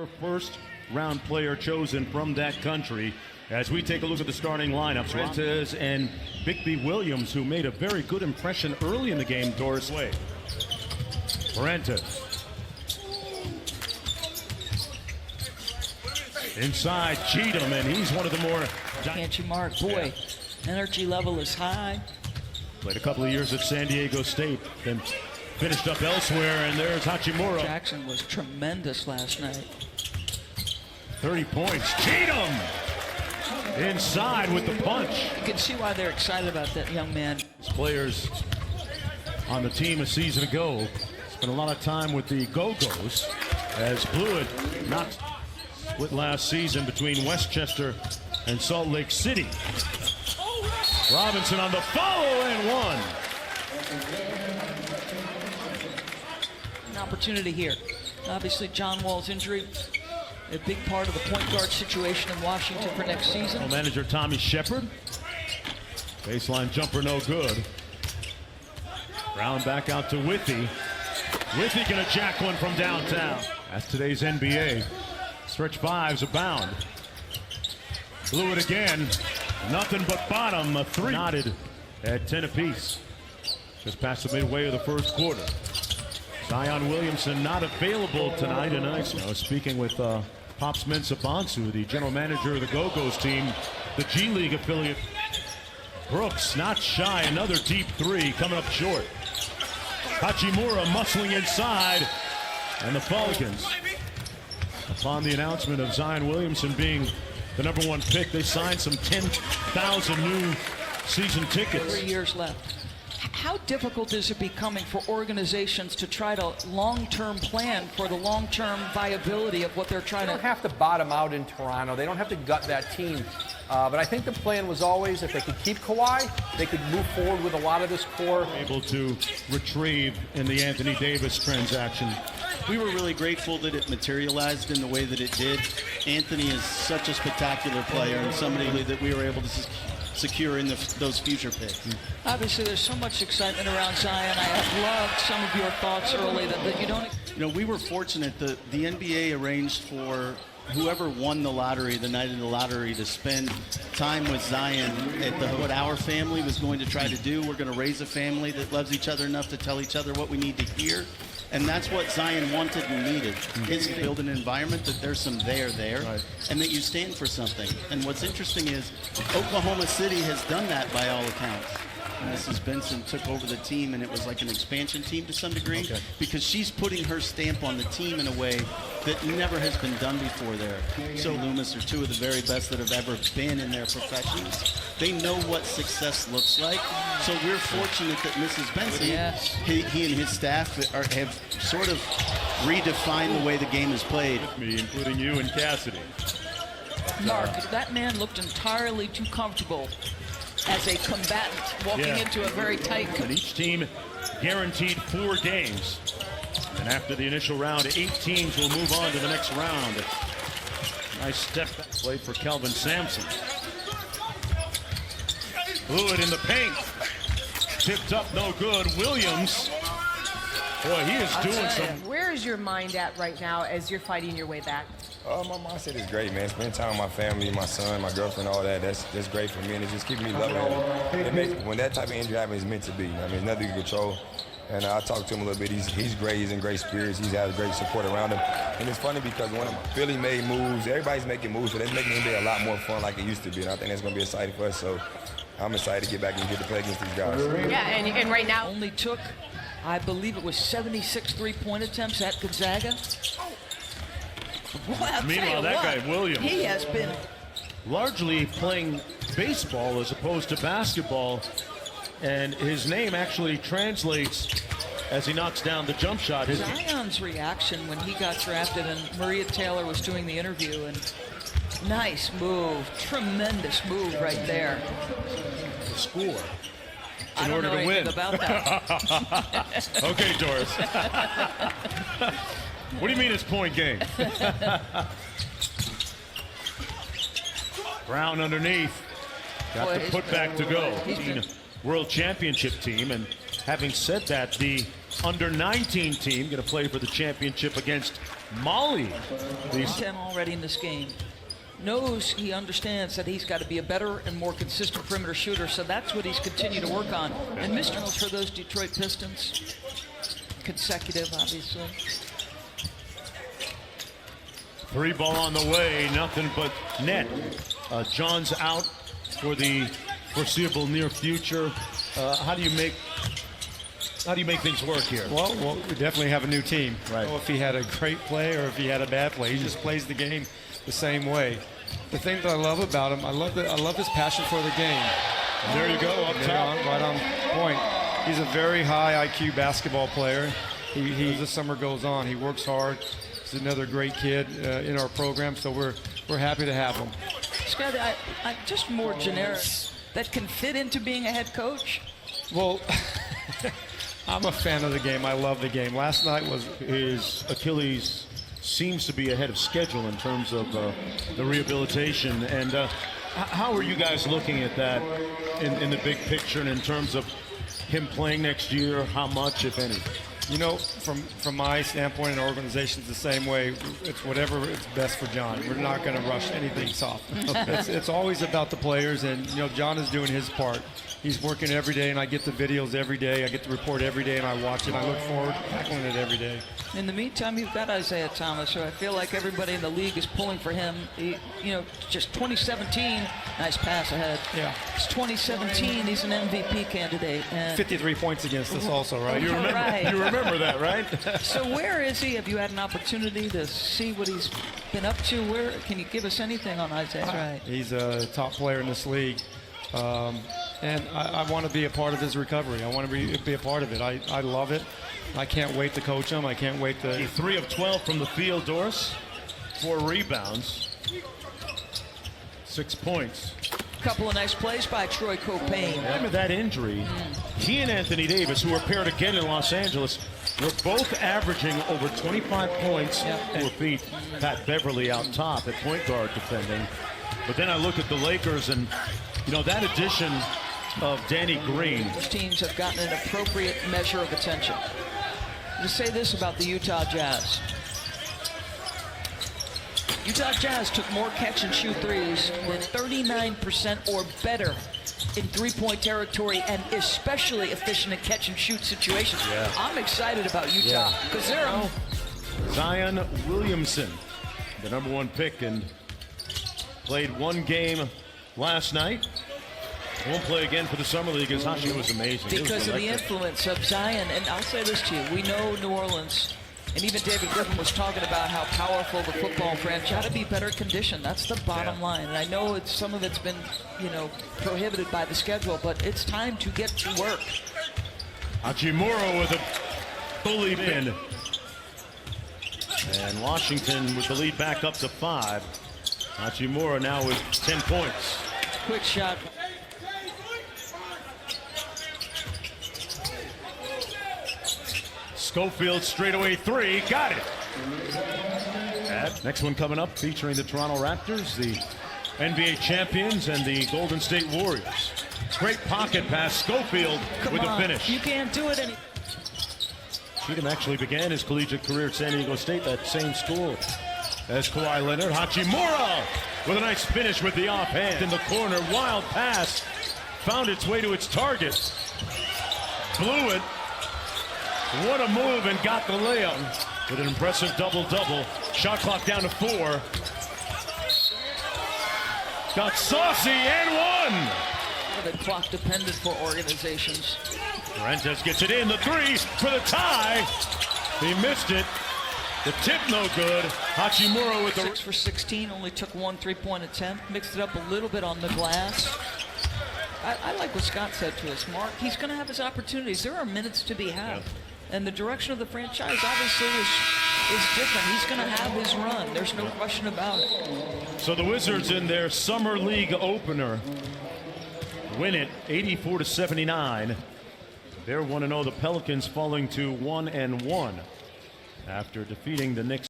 First round player chosen from that country. As we take a look at the starting lineups, Fuentes and Bigby Williams, who made a very good impression early in the game, Doris Way. Fuentes. Inside Cheatham, and he's one of the more... Can't you mark? Boy, energy level is high. Played a couple of years at San Diego State, then finished up elsewhere, and there's Hachimura. Jackson was tremendous last night. 30 points. Cheatham! Inside with the punch. You can see why they're excited about that young man. Players on the team a season ago spent a lot of time with the Go-Go's as Blewett knocked split last season between Westchester and Salt Lake City. Robinson on the follow and one. An opportunity here. Obviously, John Wall's injury, a big part of the point guard situation in Washington for next season. Manager Tommy Shepard. Baseline jumper no good. Brown back out to Withy. Withy gonna jack one from downtown. That's today's NBA. Stretch fives abound. Blew it again. Nothing but bottom. A three. Knotted at 10 apiece. Just past the midway of the first quarter. Zion Williamson not available tonight. And speaking with Pops Mensah-Bonsu, the general manager of the Go-Go's team, the G League affiliate. Brooks not shy. Another deep three coming up short. Hachimura muscling inside. And the Pelicans, upon the announcement of Zion Williamson being the #1 pick, they signed some 10,000 new season tickets. 3 years left. How difficult is it becoming for organizations to try to long-term plan for the long-term viability of what they're trying to... They don't have to bottom out in Toronto. They don't have to gut that team. But I think the plan was always, if they could keep Kawhi, they could move forward with a lot of this core. Able to retrieve in the Anthony Davis transaction. We were really grateful that it materialized in the way that it did. Anthony is such a spectacular player and somebody that we were able to secure in those future picks. Obviously, there's so much excitement around Zion. I have loved some of your thoughts early that you don't... You know, we were fortunate that the NBA arranged for whoever won the lottery, the night of the lottery, to spend time with Zion at what our family was going to try to do. We're going to raise a family that loves each other enough to tell each other what we need to hear. And that's what Zion wanted and needed, is to build an environment that there's some there, right, and that you stand for something. And what's interesting is Oklahoma City has done that by all accounts. And Mrs. Benson took over the team, and it was like an expansion team to some degree, because she's putting her stamp on the team in a way that never has been done before there. So Loomis are two of the very best that have ever been in their professions. They know what success looks like. So we're fortunate that Mrs. Benson, he and his staff have sort of redefined the way the game is played. With me, including you and Cassidy. Mark, that man looked entirely too comfortable as a combatant walking into a very tight... And each team guaranteed 4 games. And after the initial round, 8 teams will move on to the next round. Nice step back play for Kelvin Sampson. Blew it in the paint. Tipped up, no good. Williams. Boy, he is doing some... Where is your mind at right now as you're fighting your way back? My mindset is great, man. Spending time with my family, my son, my girlfriend, all that, that's great for me, and it just keeps me loving it. When that type of injury happens, it's meant to be. I mean, nothing you can control. And I talked to him a little bit. He's great. He's in great spirits. He's had great support around him. And it's funny because when Philly made moves, everybody's making moves, so that's making the NBA a lot more fun like it used to be. And I think that's going to be exciting for us. So I'm excited to get back and get to play against these guys. Yeah, and right now... Only took, I believe it was 76 three-point attempts at Gonzaga. Well, meanwhile, that guy, Williams, he has been largely playing baseball as opposed to basketball, and his name actually translates as he knocks down the jump shot. Zion's reaction when he got drafted and Maria Taylor was doing the interview, and nice move, tremendous move right there. Score in order to win. About that. Okay, Doris. What do you mean it's point game? Brown underneath. Got the putback to go. World Championship team. And having said that, the under-19 team going to play for the championship against Molly. 10 already in this game. Knows, he understands that he's got to be a better and more consistent perimeter shooter, so that's what he's continued to work on. And Mr. Mills for those Detroit Pistons, consecutive, obviously. 3 ball on the way, nothing but net. John's out for the foreseeable near future. How do you make things work here? Well, we definitely have a new team. Right. If he had a great play or if he had a bad play, he just plays the game the same way. The thing that I love about him, I love his passion for the game. There you go, up top. Right on point. He's a very high IQ basketball player. As the summer goes on, he works hard. He's another great kid in our program, so we're happy to have him. Scott, I just more generic, that can fit into being a head coach? Well, I'm a fan of the game. I love the game. Last night was His Achilles seems to be ahead of schedule in terms of the rehabilitation. And how are you guys looking at that in the big picture and in terms of him playing next year? How much, if any? You know, from my standpoint and organization's the same way. It's whatever is best for John. We're not going to rush anything soft. It's always about the players, and you know, John is doing his part. He's working every day, and I get the videos every day. I get the report every day, and I watch it. I look forward to tackling it every day. In the meantime, you've got Isaiah Thomas, so I feel like everybody in the league is pulling for him. Just 2017, nice pass ahead. Yeah. It's 2017, he's an MVP candidate. And 53 points against us also, right? You remember that, right? So where is he? Have you had an opportunity to see what he's been up to? Where can you give us anything on Isaiah? Right. He's a top player in this league. And I want to be a part of his recovery. I want to be a part of it. I love it. I can't wait to coach him. I can't wait to... 3 of 12 from the field, Doris. 4 rebounds. 6 points. Couple of nice plays by Troy Copain. Remember that injury. He and Anthony Davis, who were paired again in Los Angeles, were both averaging over 25 points per feet. Pat Beverly out top at point guard defending. But then I look at the Lakers, and that addition of Danny Green. Those teams have gotten an appropriate measure of attention. To say this about the Utah Jazz. Utah Jazz took more catch and shoot threes than 39% or better in three-point territory, and especially efficient in catch and shoot situations. Yeah. I'm excited about Utah because they're Zion Williamson, the #1 pick, and played 1 game last night. Won't play again for the Summer League as Hashi was amazing. Because of the influence of Zion. And I'll say this to you. We know New Orleans, and even David Griffin was talking about how powerful the football franchise got to be better conditioned. That's the bottom line. And I know some of it's been, prohibited by the schedule, but it's time to get to work. Hachimura with a bully pin. And Washington with the lead back up to 5. Hachimura now with 10 points. Quick shot. Schofield straightaway 3, got it. Next one coming up, featuring the Toronto Raptors, the NBA champions, and the Golden State Warriors. Great pocket pass, Schofield with a finish. You can't do it Cheatham actually began his collegiate career at San Diego State, that same school as Kawhi Leonard. Hachimura with a nice finish with the offhand in the corner. Wild pass, found its way to its target. Blew it. What a move, and got the layup with an impressive double-double. Shot clock down to 4. Got saucy and 1. The clock dependent for organizations. Fuentes gets it in, the 3 for the tie. He missed it. The tip no good. Hachimura with the 6 for 16, only took 1 3-point attempt. Mixed it up a little bit on the glass. I like what Scott said to us, Mark. He's going to have his opportunities. There are minutes to be had. And the direction of the franchise obviously is different. He's going to have his run. There's no question about it. So the Wizards in their Summer League opener win it 84-79. They're 1-0. The Pelicans falling to 1-1 after defeating the Knicks.